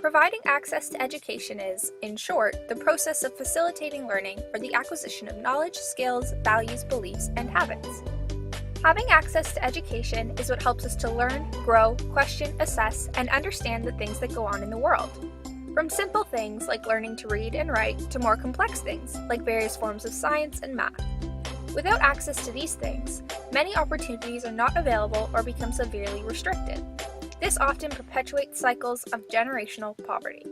Providing access to education is, in short, the process of facilitating learning or the acquisition of knowledge, skills, values, beliefs, and habits. Having access to education is what helps us to learn, grow, question, assess, and understand the things that go on in the world. From simple things like learning to read and write to more complex things like various forms of science and math. Without access to these things, many opportunities are not available or become severely restricted. This often perpetuates cycles of generational poverty.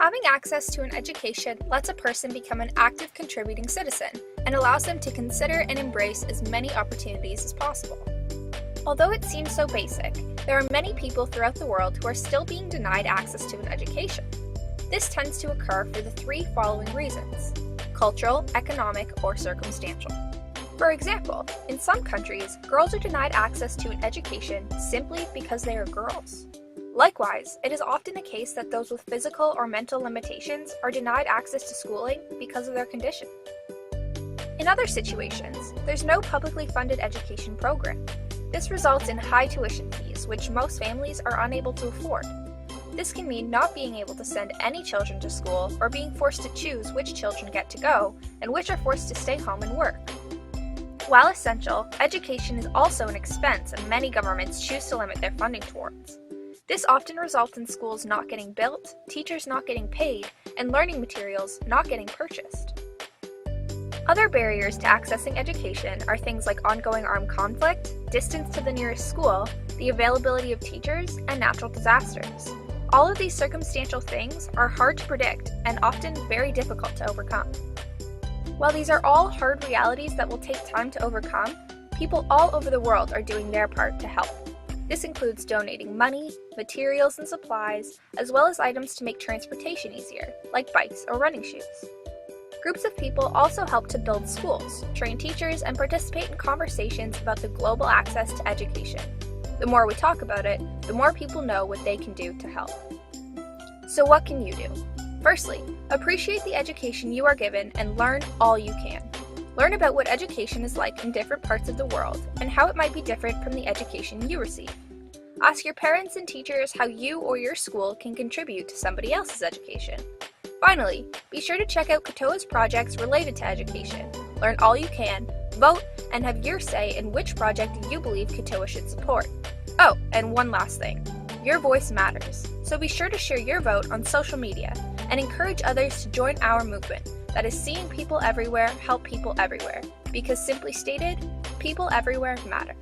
Having access to an education lets a person become an active contributing citizen and allows them to consider and embrace as many opportunities as possible. Although it seems so basic, there are many people throughout the world who are still being denied access to an education. This tends to occur for the three following reasons: cultural, economic, or circumstantial. For example, in some countries, girls are denied access to an education simply because they are girls. Likewise, it is often the case that those with physical or mental limitations are denied access to schooling because of their condition. In other situations, there's no publicly funded education program. This results in high tuition fees, which most families are unable to afford. This can mean not being able to send any children to school or being forced to choose which children get to go and which are forced to stay home and work. While essential, education is also an expense and many governments choose to limit their funding towards. This often results in schools not getting built, teachers not getting paid, and learning materials not getting purchased. Other barriers to accessing education are things like ongoing armed conflict, distance to the nearest school, the availability of teachers, and natural disasters. All of these circumstantial things are hard to predict and often very difficult to overcome. While these are all hard realities that will take time to overcome, people all over the world are doing their part to help. This includes donating money, materials and supplies, as well as items to make transportation easier, like bikes or running shoes. Groups of people also help to build schools, train teachers, and participate in conversations about the global access to education. The more we talk about it, the more people know what they can do to help. So what can you do? Firstly, appreciate the education you are given and learn all you can. Learn about what education is like in different parts of the world and how it might be different from the education you receive. Ask your parents and teachers how you or your school can contribute to somebody else's education. Finally, be sure to check out Katoa's projects related to education. Learn all you can, vote, and have your say in which project you believe Katoa should support. Oh, and one last thing. Your voice matters, so be sure to share your vote on social media and encourage others to join our movement that is seeing people everywhere help people everywhere, because simply stated, people everywhere matter.